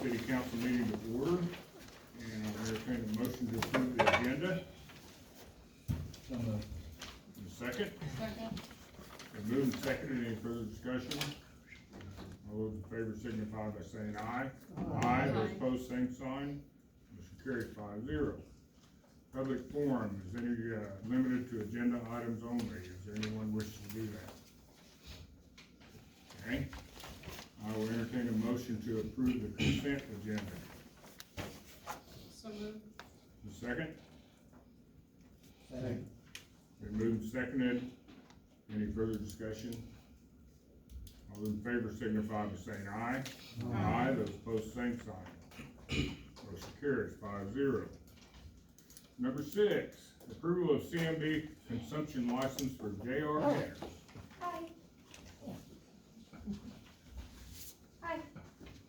city council meeting to order, and I'll entertain a motion to approve the agenda. So moved. In a second, Second. been moved and seconded, any further discussion? All those in favor signify by saying aye. Aye, those opposed, same sign, motion carries 5-0. Public forum, is any, limited to agenda items only, is there anyone wishing to do that? Okay, I will entertain a motion to approve the consent agenda. So moved. The second, Second. been moved and seconded, any further discussion? All those in favor signify by saying aye. Aye, those opposed, same sign. Motion carries 5-0. Number 6, approval of CMB consumption license for J.R. Harris. Hi. Hi.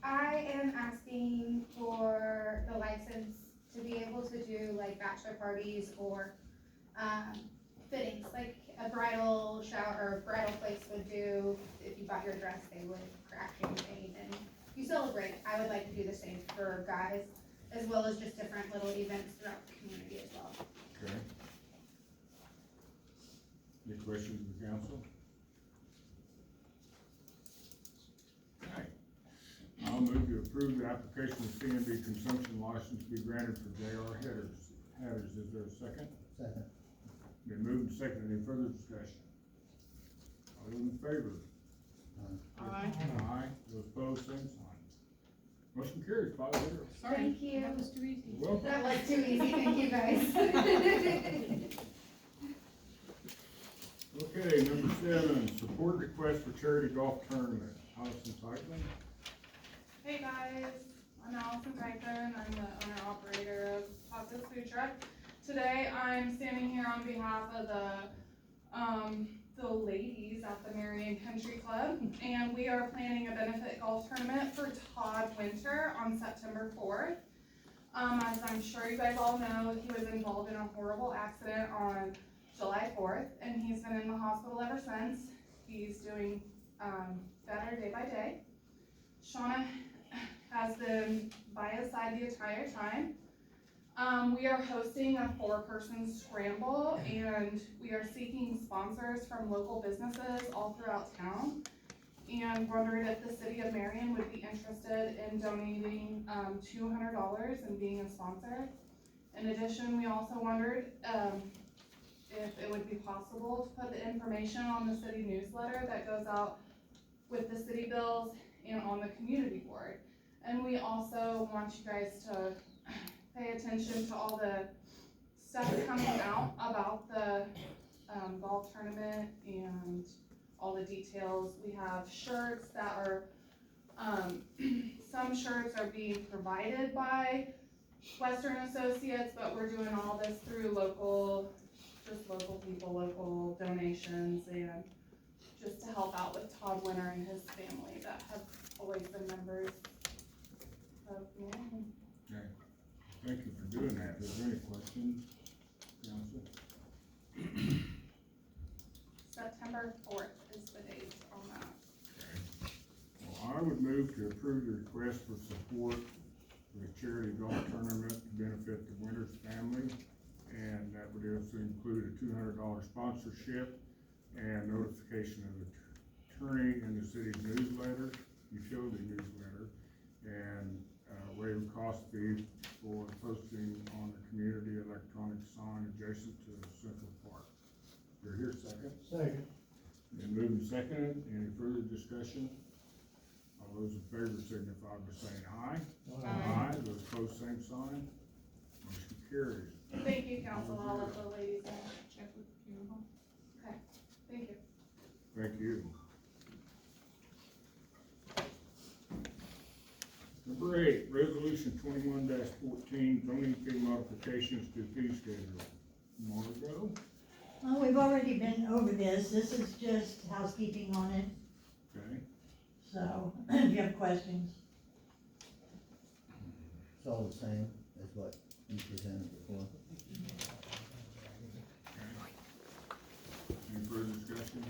I am asking for the license to be able to do like bachelor parties or fittings, like a bridal shower or bridal place would do. If you bought your dress, they would crack and paint and you celebrate. I would like to do the same for guys, as well as just different little events throughout the community as well. Okay. Any questions from the council? Okay. I'll move to approve the application of CMB consumption license to be granted for J.R. Hatters. Is there a second? Second. Been moved and seconded. Any further discussion? All those in favor? Aye. Aye. Those opposed, same sign. Motion carries 5-0. Sorry. Thank you. That was too easy. You're welcome. That was too easy, thank you guys. Okay, number 7, support request for charity golf tournament. Allison Teichman. Hey guys, I'm Allison Franklin. I'm the owner operator of Papa's Food Truck. Today I'm standing here on behalf of the ladies at the Marion Country Club, and we are planning a benefit golf tournament for Todd Winter on September 4th. As I'm sure you guys all know, he was involved in a horrible accident on July 4th, and he's been in the hospital ever since. He's doing better day by day. Shauna has been by his side the entire time. We are hosting a 4-person scramble, and we are seeking sponsors from local businesses all throughout town, and wondered if the city of Marion would be interested in donating $200 and being a sponsor. In addition, we also wondered if it would be possible to put the information on the city newsletter that goes out with the city bills and on the community board. And we also want you guys to pay attention to all the stuff coming out about the golf tournament and all the details. We have shirts that are, some shirts are being provided by Western Associates, but we're doing all this through local people, local donations, and just to help out with Todd Winter and his family that have always been members of Marion. Okay, thank you for doing that. Is there any questions, council? September 4th is the date on that. Okay. Well, I would move to approve the request for support for the charity golf tournament to benefit the Winters family, and that would also include a $200 sponsorship and notification of the attorney in the city's newsletter, utility newsletter, and waive cost fee for posting on the community electronic sign adjacent to Central Park. You're here, second? Second. Been moved and seconded. Any further discussion? All those in favor signify by saying aye. Aye. Those opposed, same sign. Motion carries. Thank you, council, all of the ladies. Check with funeral home. Okay, thank you. Thank you. Number 8, resolution 21-14, zoning fee modifications to fee schedule. Margot? Well, we've already been over this. This is just housekeeping on it, Okay. so if you have questions. It's all the same as what you presented before. Any further discussion?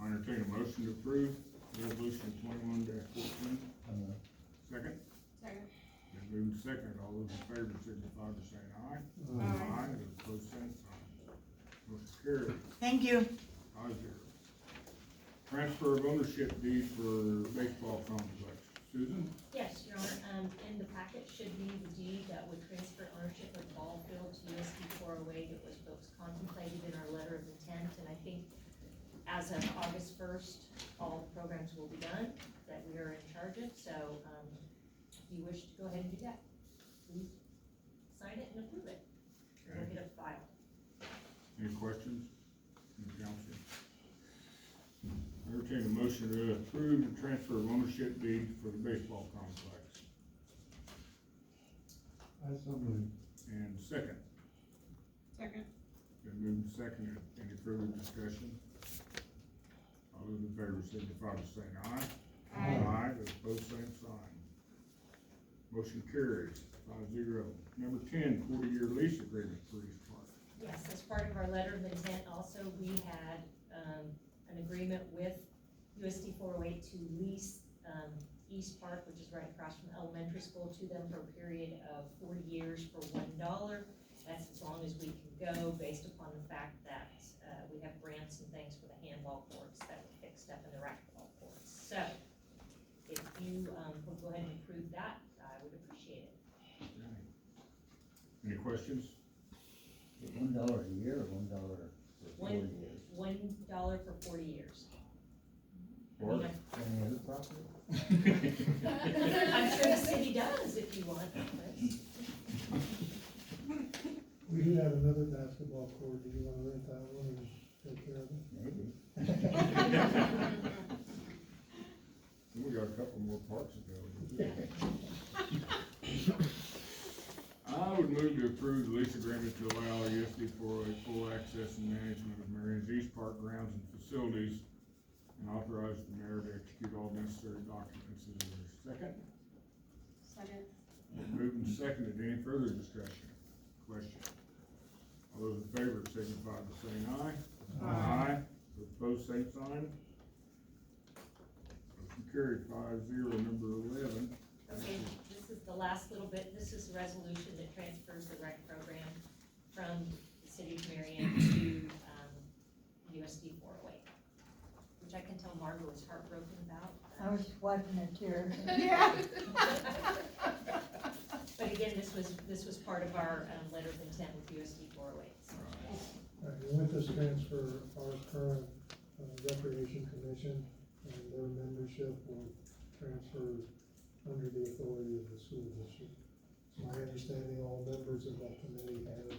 I entertain a motion to approve resolution 21-14. Uh, Second? seconded, all those in favor signify by saying aye. Aye. Those opposed, same sign. Motion carried, Thank you. 5-0. Transfer of ownership deed for baseball complex. Susan? Yes, Your Honor, in the packet should be the deed that would transfer ownership of the ball field to USD 408. It was contemplated in our letter of intent, and I think as of August 1st, all programs will be done that we are in charge of, so, if you wish to go ahead and do that, please sign it and approve it. We'll get a file. Any questions from the council? Entertain a motion to approve the transfer of ownership deed for the baseball complex. I so moved. And second, Second. been moved and seconded, any further discussion? All those in favor signify by saying aye. Aye. Those opposed, same sign. Motion carries, 5-0. Number 10, 40-year lease agreement for East Park. Yes, as part of our letter of intent, also, we had, an agreement with USD 408 to lease, East Park, which is right across from the elementary school, to them for a period of 40 years for $1. That's as long as we can go, based upon the fact that, we have grants and things for the handball courts that were fixed up in the racquetball courts. So, if you, will go ahead and approve that, I would appreciate it. Okay. Any questions? $1 a year or $1 for 4 years? $1 for 40 years. Or? Any other property? I'm sure the city does if you want. We do have another basketball court, do you wanna rent that one and take care of it? Maybe. We got a couple more parks to go. I would move to approve the lease agreement to allow USD 408 full access and management of Marion's East Park grounds and facilities, and authorize the mayor to execute all necessary documents. Is there a second? Second. Moved and seconded, any further discussion? Question? All those in favor signify by saying aye. Aye. Those opposed, same sign. Motion carried, 5-0. Number 11. Okay, this is the last little bit, this is a resolution that transfers the rec program from the city of Marion to, USD 408, which I can tell Margot is heartbroken about. I was wiping a tear. Yeah. But again, this was part of our, letter of intent with USD 408. So. Right, and with this transfer, our current recreation commission and their membership will transfer under the authority of the school district. It's my understanding all members of that committee have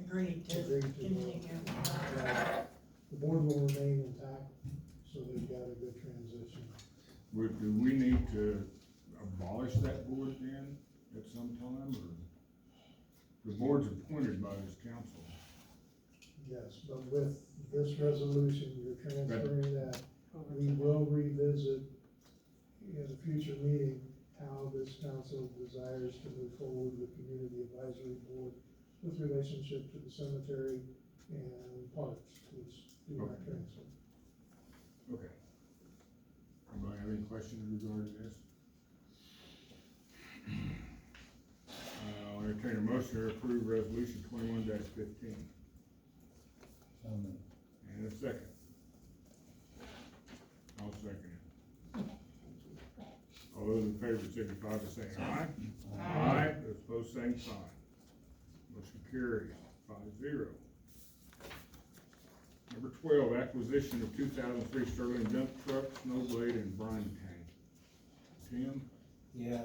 Agreed to agreed to continue. the board will remain intact, so they've got a good transition. Do we need to abolish that board then at some time, or? The board's appointed by this council. Yes, but with this resolution, you're transferring that. We will revisit in a future meeting how this council desires to move forward with community advisory board with relationship to the cemetery and parks, which do not transfer. Okay. Anybody have any questions regarding this? I'll entertain a motion to approve resolution 21-15. So moved. And a second. I'll second it. All those in favor signify by saying aye. Aye. Those opposed, same sign. Motion carries, 5-0. Number 12, acquisition of 2003 Sterling dump truck, snow blade, and brine tank. Tim? Yeah,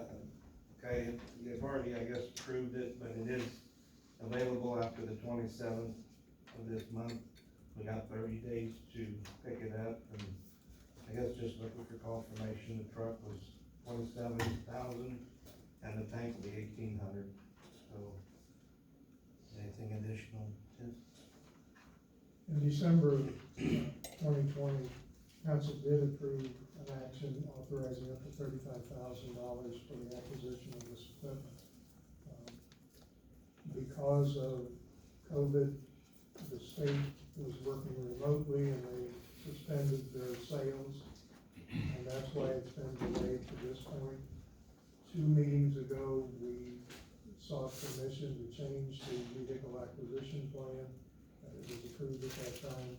okay, they've already, I guess, approved it, but it is available after the 27th of this month. We got 30 days to pick it up, and I guess just looking for confirmation, the truck was 27,000, and the tank will be 1,800, so anything additional? In December of 2020, council did approve an action authorizing up to $35,000 for the acquisition of this equipment. Because of COVID, the state was working remotely and they suspended their sales, and that's why it's been delayed to this point. 2 meetings ago, we sought permission to change the vehicle acquisition plan. It was approved at that time.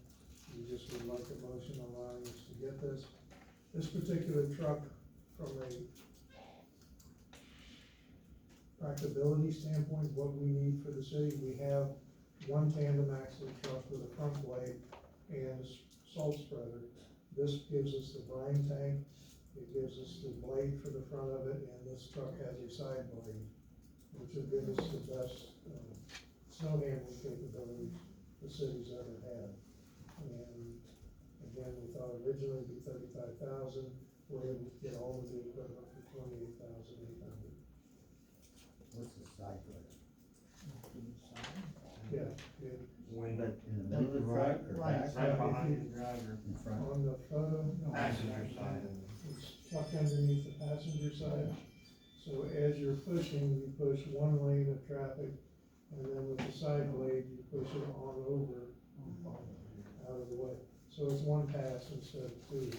We just would like a motion allowing us to get this. This particular truck, from a practicability standpoint, what we need for the city, we have one tandem axle truck with a front blade and a salt spreader. This gives us the brine tank, it gives us the blade for the front of it, and this truck has a side blade, which will give us the best, snow handling capability the city's ever had. And again, we thought originally it'd be $35,000, we're able to get all of the equipment for $28,800. What's the side blade? Yeah, yeah. When, But in the middle of the truck or Right. back? right behind the driver, In front? On the photo, passenger side. it's tucked underneath the passenger side. So as you're pushing, you push one lane of traffic, and then with the side blade, you push it on over, out of the way. So it's one pass instead of two. To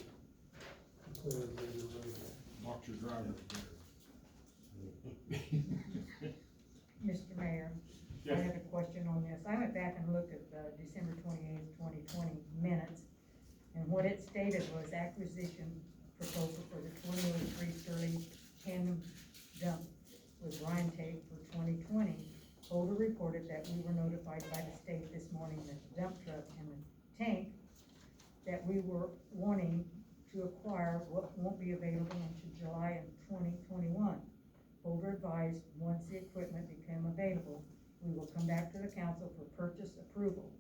clear the road. Watch your driver there. Mr. Mayor, I Yes. have a question on this. I went back and looked at the December 28th, 2020 minutes, and what it stated was acquisition proposal for the 2003 Sterling tandem dump with Ryan Tate for 2020. Holder reported that we were notified by the state this morning that the dump truck and the tank that we were wanting to acquire won't be available until July of 2021. Holder advised, once the equipment became available, we will come back to the council for purchase approval.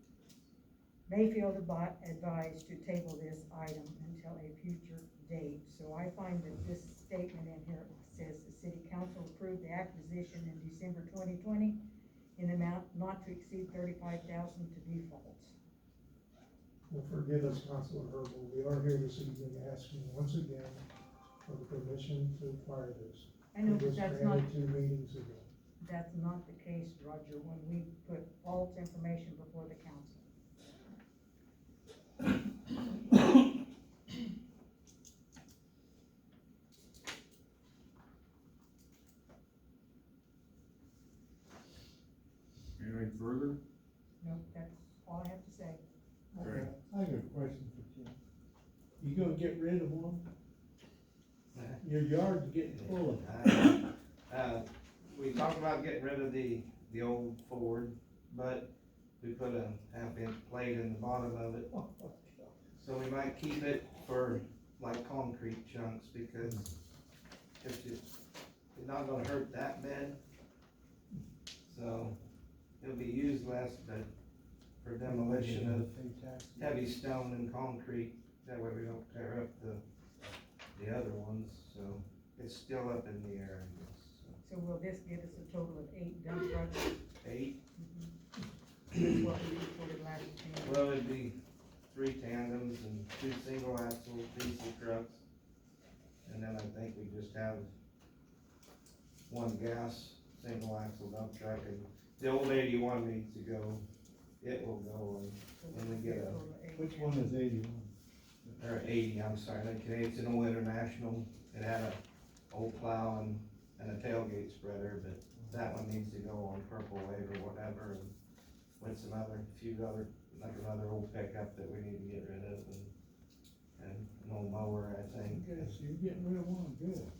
Mayfield advised to table this item until a future date. So I find that this statement in here says the city council approved the acquisition in December 2020 in amount not to exceed $35,000 to default. Well, forgive us, Councilor Herbal, we are here this evening asking once again for the permission to acquire this. I know, It but was that's not, granted 2 meetings ago. that's not the case, Roger, when we put false information before the council. Anything further? No, that's all I have to say. Okay. I got a question for Tim. You gonna get rid of one? Your yard's getting full of. We talked about getting rid of the old Ford, but we put a half-inch plate in the bottom of it. So we might keep it for like concrete chunks, because it's not gonna hurt that bad. So it'll be used less, but for demolition of heavy stone and concrete, that way we don't tear up the other ones, so it's still up in the air, I guess, so. So will this give us a total of 8 dump trucks? 8, That's what we reported last time. well, it'd be 3 tandems and 2 single axle diesel trucks. And then I think we just have 1 gas single axle dump truck, and the old 81 needs to go, it will go, and when we get a, Which one is 81? or 80, I'm sorry, it's an old International, it had a old plow and a tailgate spreader, but that one needs to go on Purple Wave or whatever, and with some other, like another old pickup that we need to get rid of, and an old mower, I think. Okay, so you're getting rid of one, good.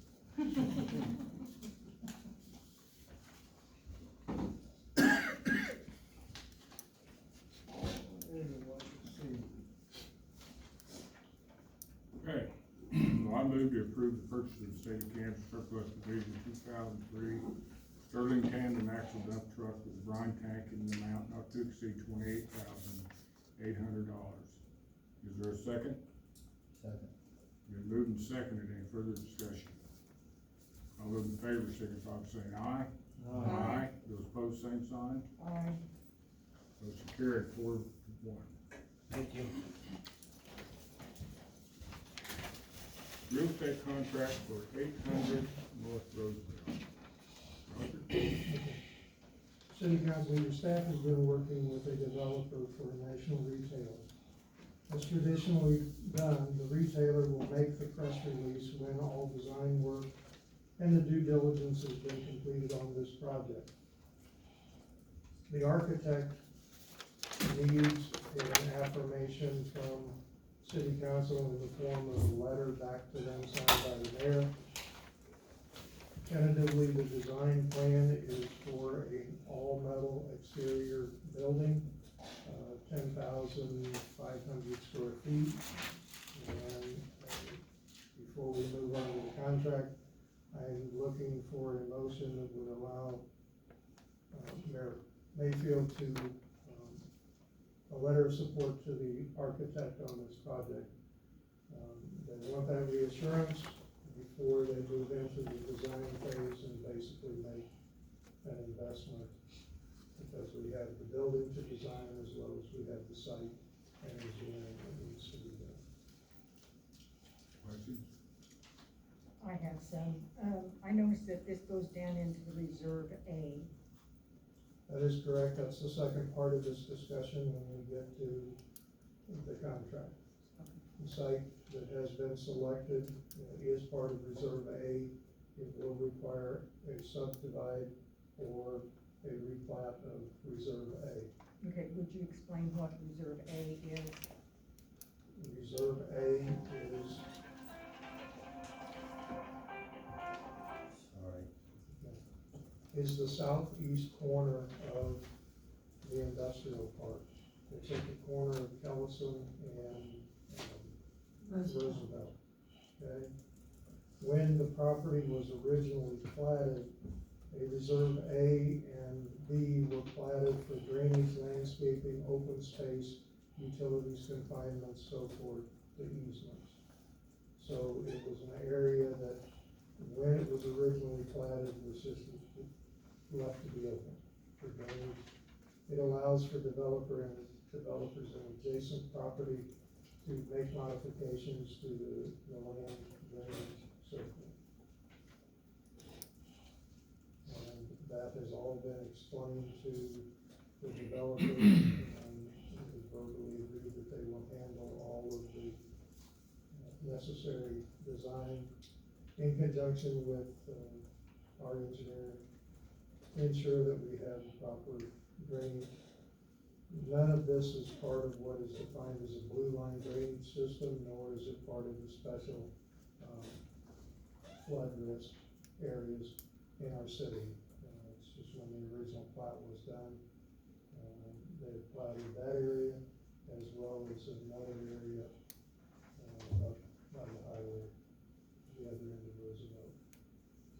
Anyway, let's see. Okay, well, I move to approve the purchase of the state of Kansas surplus division 2003 Sterling tandem axle dump truck with a brine tank in the amount not to exceed $28,800. Is there a second? Second. Been moved and seconded. Any further discussion? All those in favor signify by saying aye. Aye. Those opposed, same sign. Aye. Motion carried 4-1. Thank you. Real estate contract for 800 North Roseville. Roger? City Council, your staff has been working with a developer for a national retailer. As traditionally done, the retailer will make the press release when all design work and the due diligence has been completed on this project. The architect needs an affirmation from city council in the form of a letter back to them signed by the mayor. Tentatively, the design plan is for an all-metal exterior building, 10,500 square feet. And before we move on to the contract, I'm looking for a motion that would allow Mayor Mayfield to, a letter of support to the architect on this project. They want that reassurance before they move into the design phase and basically make an investment. Because we have the building to design as well as we have the site and engineering that needs to be done. Questions? I have some. I noticed that this goes down into the Reserve A. That is correct. That's the second part of this discussion when we get to the contract. The site that has been selected is part of Reserve A. It will require a subdivide or a replat of Reserve A. Okay, would you explain what Reserve A is? Reserve A is the southeast corner of the industrial park. It's at the corner of Kellison and Roosevelt. Okay? When the property was originally platted, a Reserve A and B were platted for drainage, landscaping, open space, utilities, confinements, so forth, the easements. So it was an area that, when it was originally platted, was just left to be open for drainage. It allows for developers in adjacent property to make modifications to the land, drainage, so forth. And that has all been explained to the developer, and they verbally agreed that they will handle all of the necessary design in conjunction with our engineer, ensure that we have proper drainage. None of this is part of what is defined as a blue line drainage system, nor is it part of the special flood risk areas in our city. It's just when the original plat was done, they platted that area as well as another area up by the highway, the other end of Roosevelt,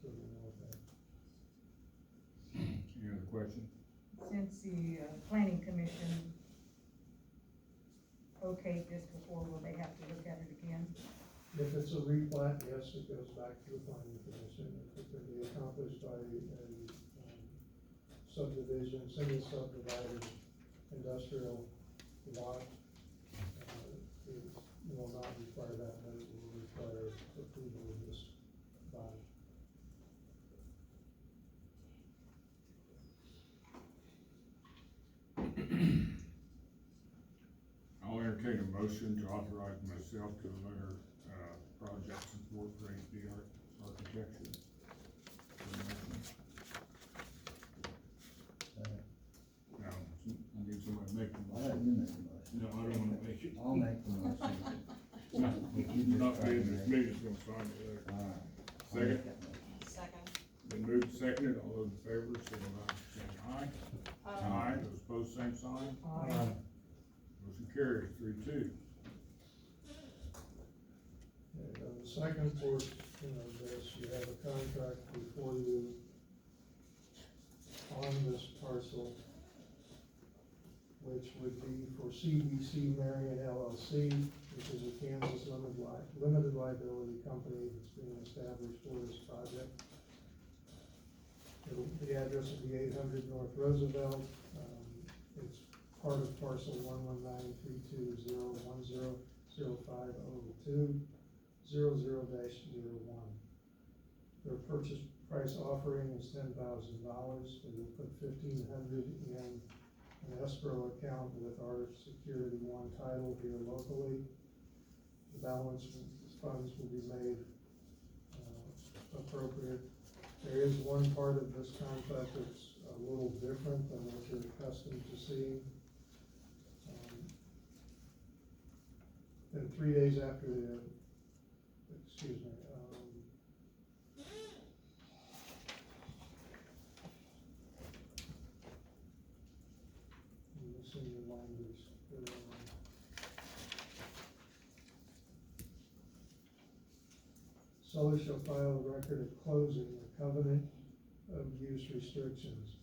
to the north end. Any other questions? Since the planning commission okayed this before, will they have to look at it again? If it's a replat, yes, it goes back to the planning commission. If it can be accomplished by a subdivision, single subdivided industrial lot, it will not require that, but it will require approval of this body. I'll entertain a motion to authorize myself to enter, project support for HD architecture. Now, I need somebody to make the I'll let motion. you make the motion. No, I don't wanna make it. I'll make the motion. No, If you you're not just being try this to- meeting, it's gonna sign it later. All right. I'll Second. make that motion. Second. Been moved, seconded, all those in favor, signify by saying aye. Aye, those opposed, same sign. Motion carries 3-2. And on the second portion of this, you have a contract before you on this parcel, which would be for CBC Marion LLC, which is a Kansas limited liability company that's being established for this project. The address would be 800 North Roosevelt. It's part of parcel 1193201000502. 00-01. Their purchase price offering is $10,000. They will put $1,500 in an escrow account with our Security One title here locally. The balance funds will be made appropriate There is one part of this contract that's a little different than what you're accustomed to seeing. Then 3 days after the, excuse me, I'm missing the language. Seller shall file a record of closing a covenant of use restrictions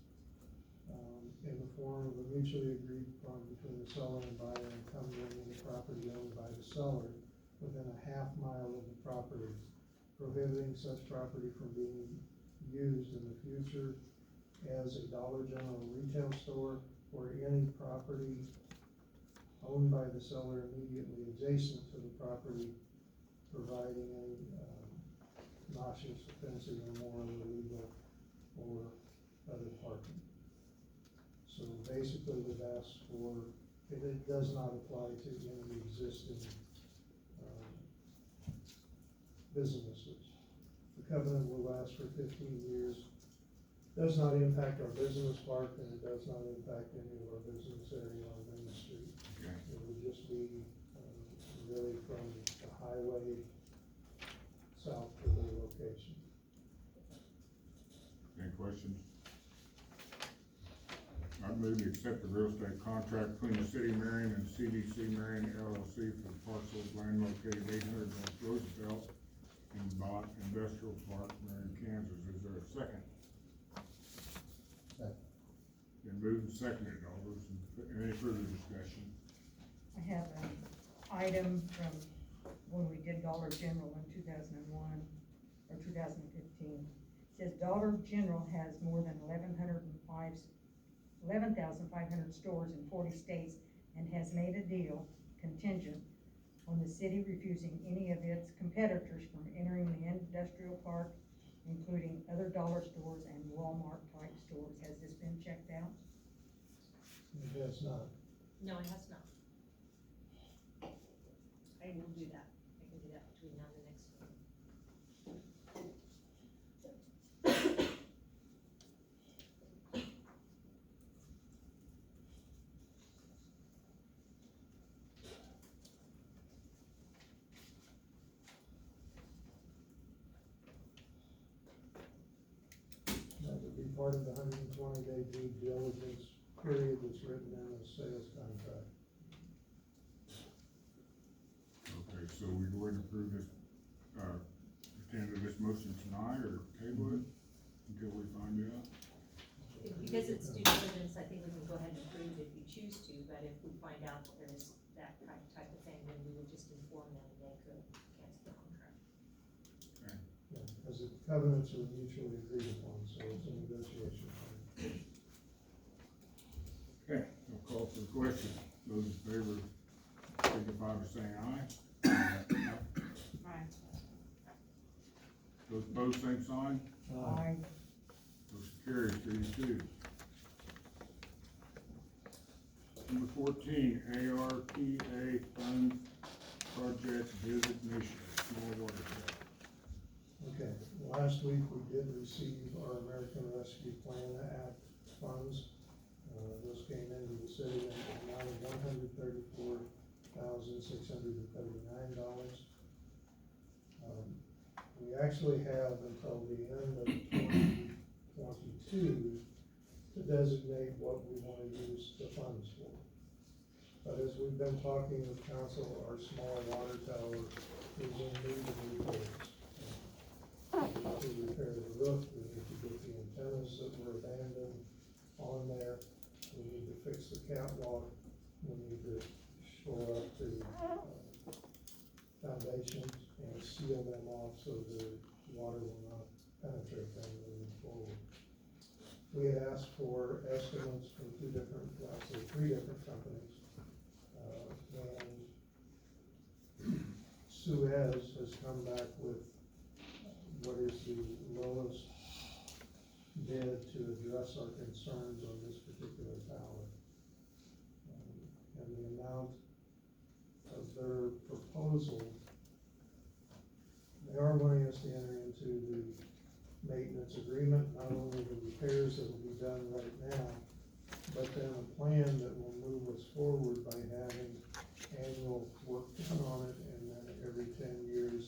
in the form of a mutually agreed upon between the seller and buyer encumbering the property owned by the seller within a half mile of the property, prohibiting such property from being used in the future as a Dollar General retail store or any property owned by the seller immediately adjacent to the property, providing any noxious, offensive, immoral, illegal, or other parking. So basically, we've asked for, it does not apply to any existing businesses. The covenant will last for 15 years. Does not impact our business park, and it does not impact any of our business area on Main Street. Okay. It would just be really from the highway south to the location. Any questions? I move to accept the real estate contract between the City of Marion and CDC Marion LLC for the parcel of land located 800 North Roosevelt in Bott Industrial Park, Marion, Kansas. Is there a second? Second. Been moved and seconded. All those, any further discussion? I have an item from when we did Dollar General in 2001 or 2015. It says Dollar General has more than 11,500 stores in 40 states and has made a deal contingent on the city refusing any of its competitors from entering the industrial park, including other dollar stores and Walmart type stores. Has this been checked out? It has not. No, it has not. I will do that. I can do that between now and the next meeting. That would be part of the 120-day due diligence period that's written in the sales contract. Okay, so we go ahead and approve this, attend to this motion tonight or table it until we find out? Because it's due diligence, I think we can go ahead and approve it if you choose to, but if we find out that there's that type of thing, then we would just inform them and they could cancel the contract. Yeah, because the covenants are mutually agreed upon, so it's a negotiation. Okay, I'll call for the question. Those in favor signify by saying aye. Aye. Those opposed, same sign. Aye. Motion carries 3-2. Number 14, ARPA Funds Project Designation, Small Water Tower. Okay, last week we did receive our American Rescue Plan Act funds. Those came into the city in the amount of $134,639. We actually have until the end of 2022 to designate what we want to use the funds for. But as we've been talking with council, our small water tower is in need of repairs. We need to repair the roof, we need to get the antennas that were abandoned on there, we need to fix the catwalk, we need to shore up the foundations and seal them off so the water will not penetrate them moving forward. We had asked for estimates from three different companies, and Suez has come back with what is the lowest bid to address our concerns on this particular tower. And the amount of their proposal, they are wanting us to enter into the maintenance agreement, not only the repairs that will be done right now, but then a plan that will move us forward by having annual work done on it, and then every 10 years,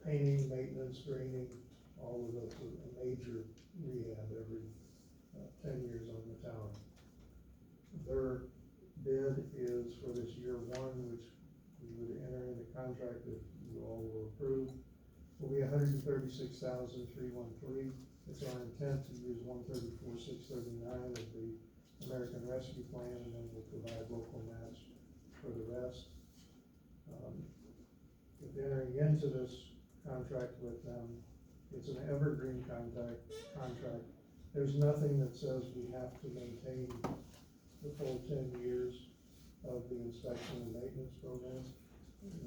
painting, maintenance, draining, all of those, a major rehab every 10 years on the tower. Their bid is for this year one, which we would enter into contract if you all will approve, will be $136,313. It's our intent to use $134,639 of the American Rescue Plan, and then we'll provide local match for the rest. If entering into this contract with them, it's an evergreen contract. There's nothing that says we have to maintain the full 10 years of the inspection and maintenance program.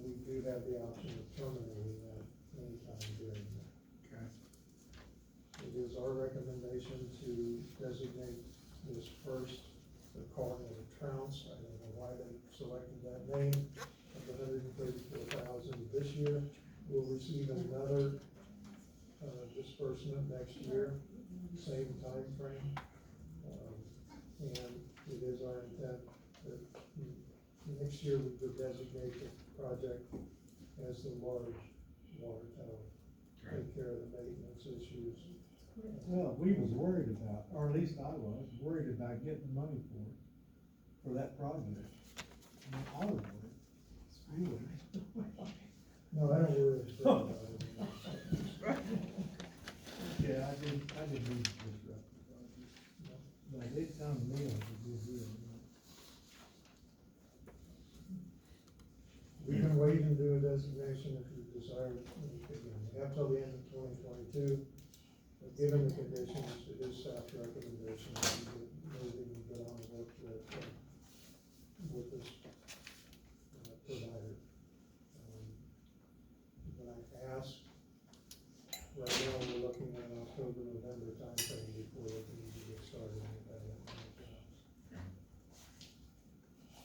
We do have the option of terminating that anytime during that. Okay. It is our recommendation to designate this first, they're calling it a trounce, I don't know why they selected that name, of the $134,000 this year. We'll receive another, disbursement next year, same time frame. And it is our intent that next year we would designate the project as the large water tower. Take care of the maintenance issues. Well, we was worried about, or at least I was, worried about getting the money for that project. I was worried. Anyway. No, I don't worry about it. Yeah, I didn't mean to disrupt the project. But it sounded to me like a good deal. We can wait and do a designation if you desire. We have till the end of 2022. But given the conditions, it is staff's recommendation that we get moving and get on the work with this provider. When I ask, right now we're looking at an October, November timeframe before they can even get started with that.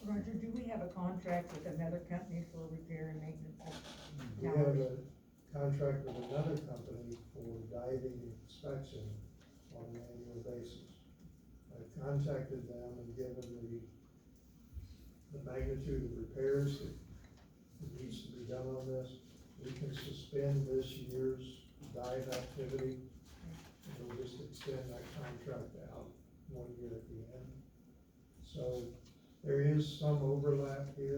Roger, do we have a contract with another company for repair and maintenance of We have towers? a contract with another company for diving inspection on an annual basis. I've contacted them and given the magnitude of repairs that needs to be done on this. We can suspend this year's dive activity, and we'll just extend that contract out 1 year at the end. So there is some overlap here.